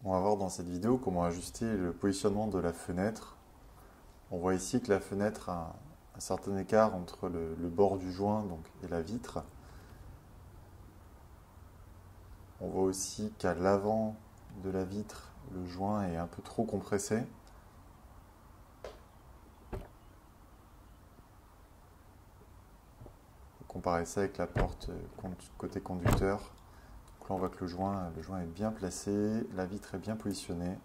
On va voir dans cette vidéo comment ajuster le positionnement de la fenêtre. On voit ici que la fenêtre a un certain écart entre le bord du joint et la vitre. On voit aussi qu'à l'avant de la vitre, le joint est un peu trop compressé. Comparer ça avec la porte côté conducteur. Donc là, on voit que le joint est bien placé, la vitre est bien positionnée.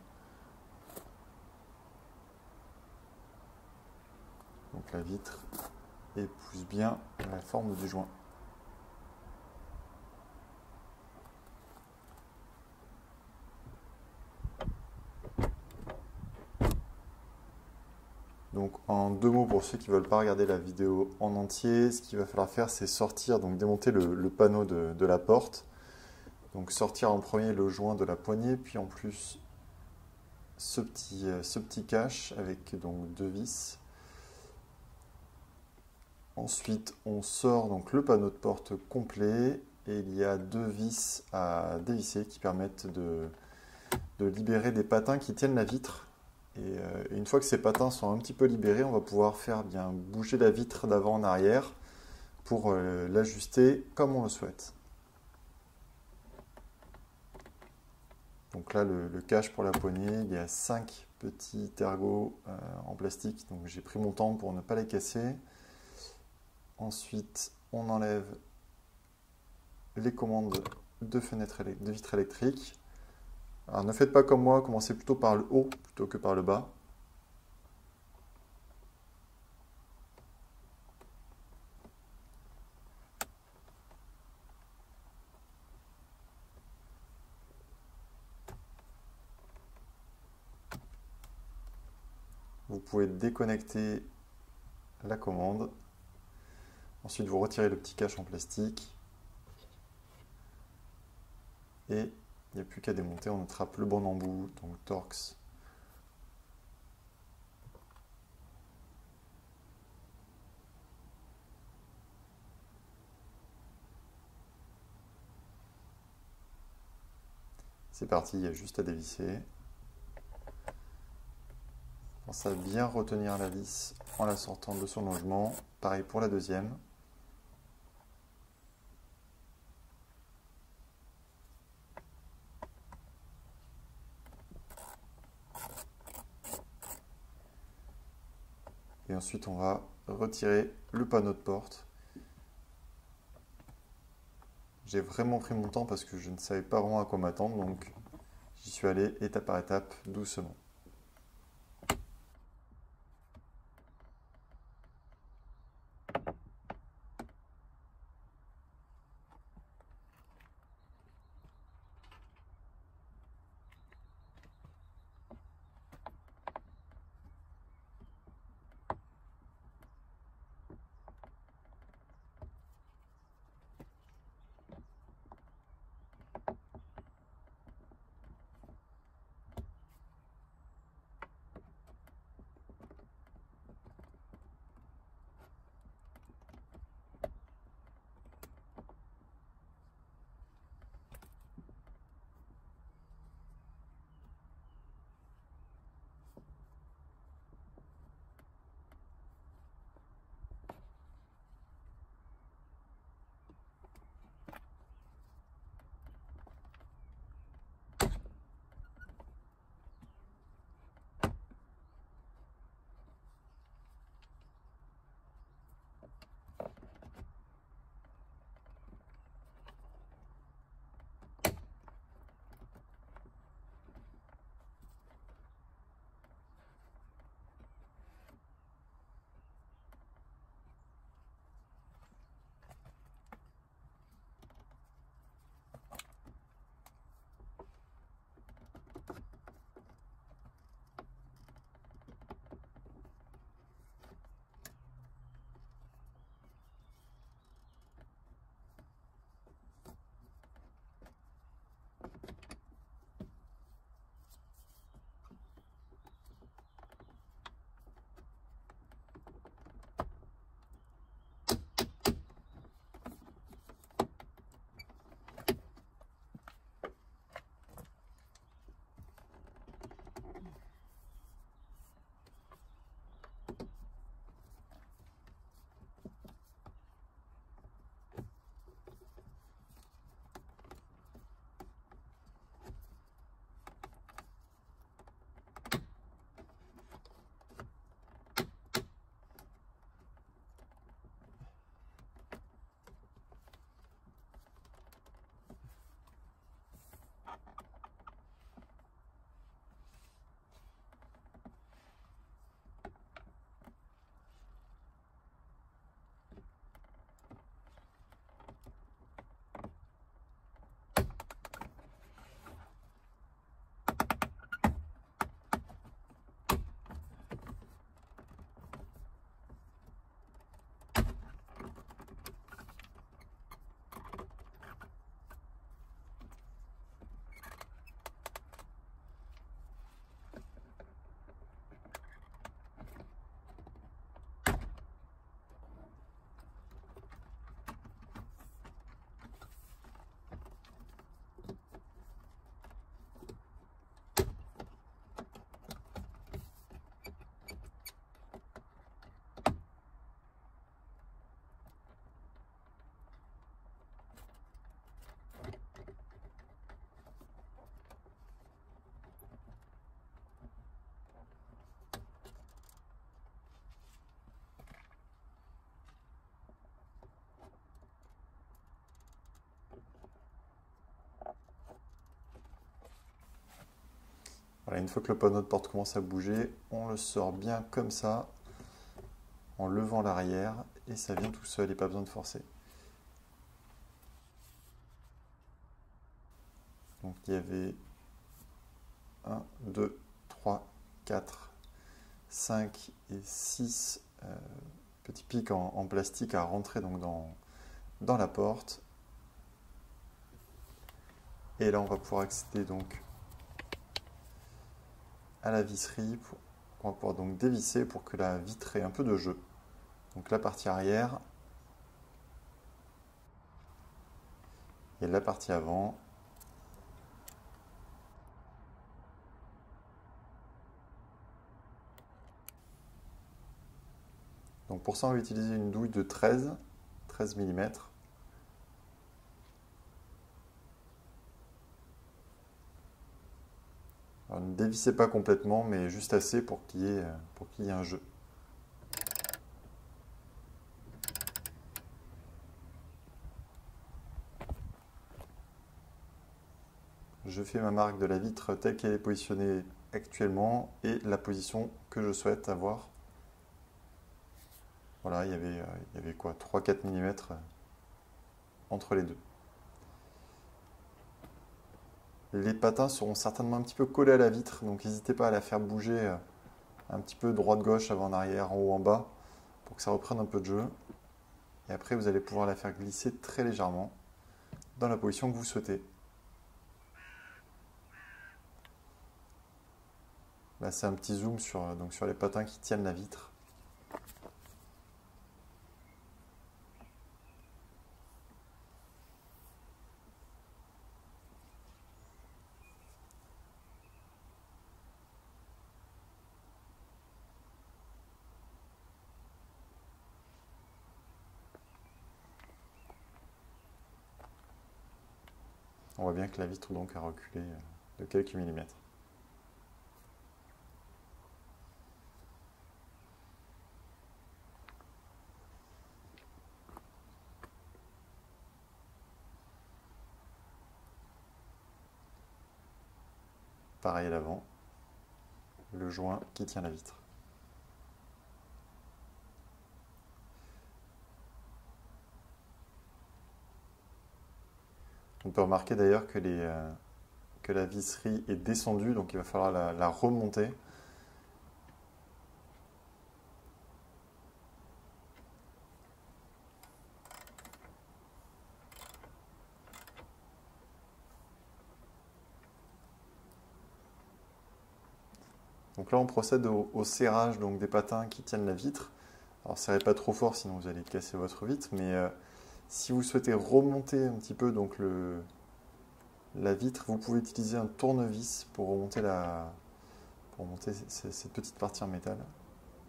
Donc la vitre épouse bien la forme du joint. Donc en deux mots pour ceux qui ne veulent pas regarder la vidéo en entier, ce qu'il va falloir faire c'est sortir, donc démonter le panneau de la porte. Donc sortir en premier le joint de la poignée, puis en plus ce petit cache avec donc deux vis. Ensuite on sort donc le panneau de porte complet et il y a deux vis à dévisser qui permettent de libérer des patins qui tiennent la vitre. Et une fois que ces patins sont un petit peu libérés, on va pouvoir faire bien bouger la vitre d'avant en arrière pour l'ajuster comme on le souhaite. Donc là, le cache pour la poignée, il y a 5 petits ergots en plastique, donc j'ai pris mon temps pour ne pas les casser. Ensuite, on enlève les commandes de vitres électriques. Alors ne faites pas comme moi, commencez plutôt par le haut plutôt que par le bas. Vous pouvez déconnecter la commande. Ensuite, vous retirez le petit cache en plastique. Et il n'y a plus qu'à démonter, on attrape le bon embout, donc Torx. C'est parti, il y a juste à dévisser. Pensez à bien retenir la vis en la sortant de son logement. Pareil pour la deuxième. Et ensuite, on va retirer le panneau de porte. J'ai vraiment pris mon temps parce que je ne savais pas vraiment à quoi m'attendre, donc j'y suis allé étape par étape, doucement. Voilà, une fois que le panneau de porte commence à bouger, on le sort bien comme ça, en levant l'arrière, et ça vient tout seul, il n'y a pas besoin de forcer. Donc il y avait 1, 2, 3, 4, 5 et 6 petits pics en plastique à rentrer donc dans la porte. Et là on va pouvoir accéder donc à la visserie. On va pouvoir donc dévisser pour que la vitre ait un peu de jeu. Donc la partie arrière et la partie avant. Donc pour ça, on va utiliser une douille de 13 mm. Alors, ne dévissez pas complètement, mais juste assez pour qu'il y ait un jeu. Je fais ma marque de la vitre telle qu'elle est positionnée actuellement et la position que je souhaite avoir. Voilà, il y avait quoi, 3-4 mm entre les deux. Les patins seront certainement un petit peu collés à la vitre, donc n'hésitez pas à la faire bouger un petit peu droite-gauche, avant-arrière, en haut, en bas, pour que ça reprenne un peu de jeu. Et après, vous allez pouvoir la faire glisser très légèrement dans la position que vous souhaitez. Là, c'est un petit zoom sur les patins qui tiennent la vitre. On voit bien que la vitre donc a reculé de quelques millimètres. Pareil à l'avant, le joint qui tient la vitre. On peut remarquer d'ailleurs que la visserie est descendue, donc il va falloir la remonter. Donc là, on procède au serrage donc, des patins qui tiennent la vitre. Alors, serrez pas trop fort, sinon vous allez casser votre vitre, mais si vous souhaitez remonter un petit peu donc, la vitre, vous pouvez utiliser un tournevis pour remonter, cette petite partie en métal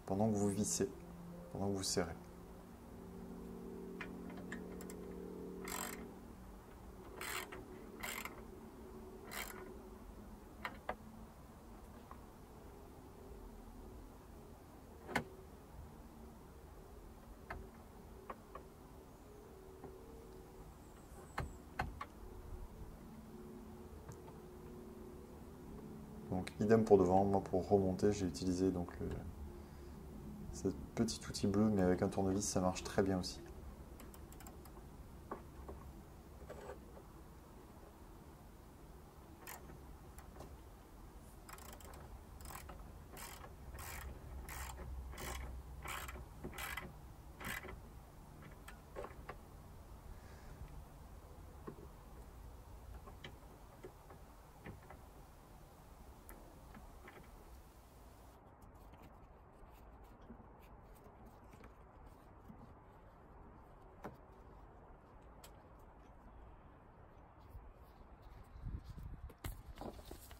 pendant que vous vissez, pendant que vous serrez. Donc idem pour devant, moi pour remonter j'ai utilisé donc ce petit outil bleu, mais avec un tournevis ça marche très bien aussi.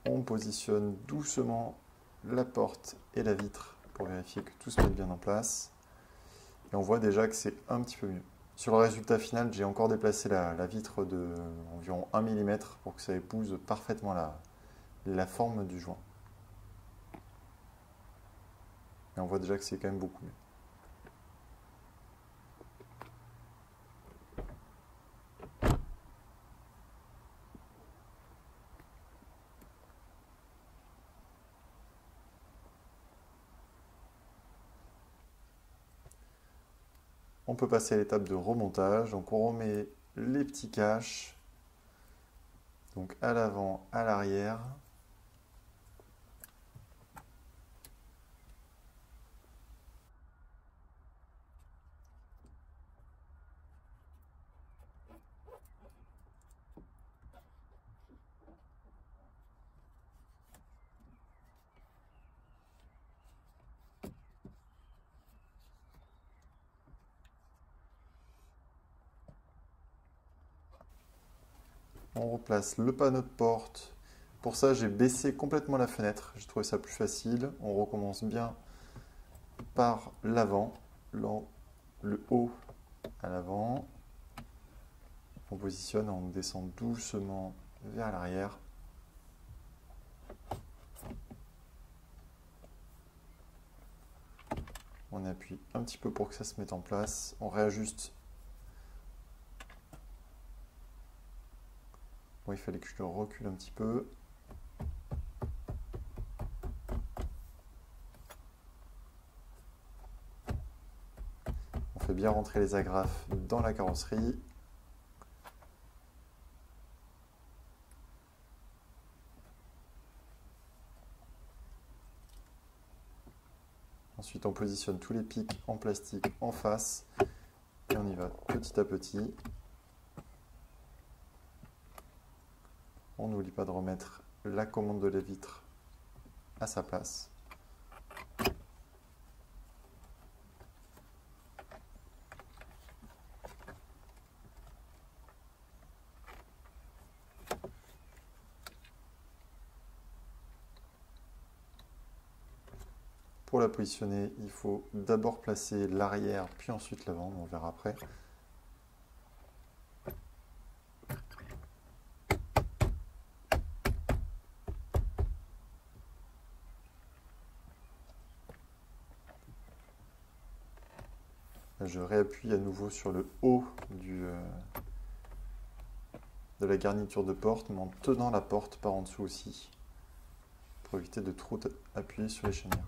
On positionne doucement la porte et la vitre pour vérifier que tout se mette bien en place. Et on voit déjà que c'est un petit peu mieux. Sur le résultat final, j'ai encore déplacé la vitre de environ 1 mm pour que ça épouse parfaitement la forme du joint. Et on voit déjà que c'est quand même beaucoup mieux. on peut passer à l'étape de remontage. Donc on remet les petits caches, donc à l'avant, à l'arrière. On replace le panneau de porte. Pour ça, j'ai baissé complètement la fenêtre. J'ai trouvé ça plus facile. On recommence bien par l'avant, le haut à l'avant. On positionne, on descend doucement vers l'arrière. On appuie un petit peu pour que ça se mette en place. On réajuste. Bon, il fallait que je le recule un petit peu. On fait bien rentrer les agrafes dans la carrosserie. Ensuite, on positionne tous les pics en plastique en face. Et on y va petit à petit. On n'oublie pas de remettre la commande de la vitre à sa place. Pour la positionner, il faut d'abord placer l'arrière, puis ensuite l'avant, on verra après. Je réappuie à nouveau sur le haut de la garniture de porte, mais en tenant la porte par en dessous aussi, pour éviter de trop appuyer sur les chaumières.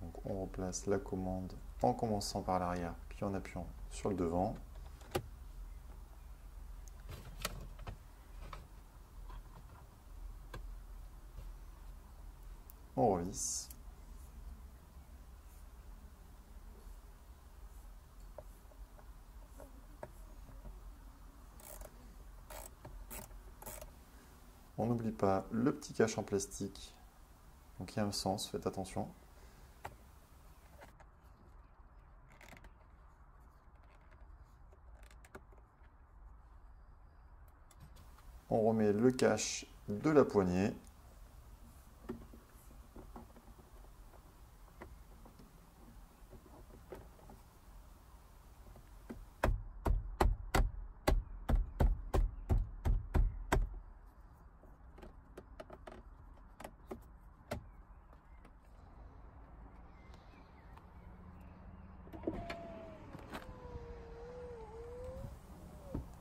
Donc on replace la commande en commençant par l'arrière, puis en appuyant sur le devant. On revisse. On n'oublie pas le petit cache en plastique. Donc il y a un sens, faites attention. On remet le cache de la poignée.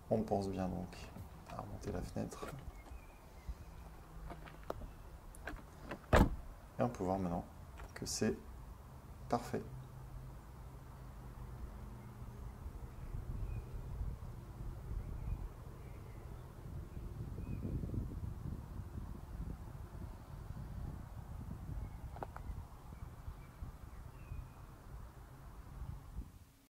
On pense bien donc à remonter la fenêtre. Et on peut voir maintenant que c'est parfait.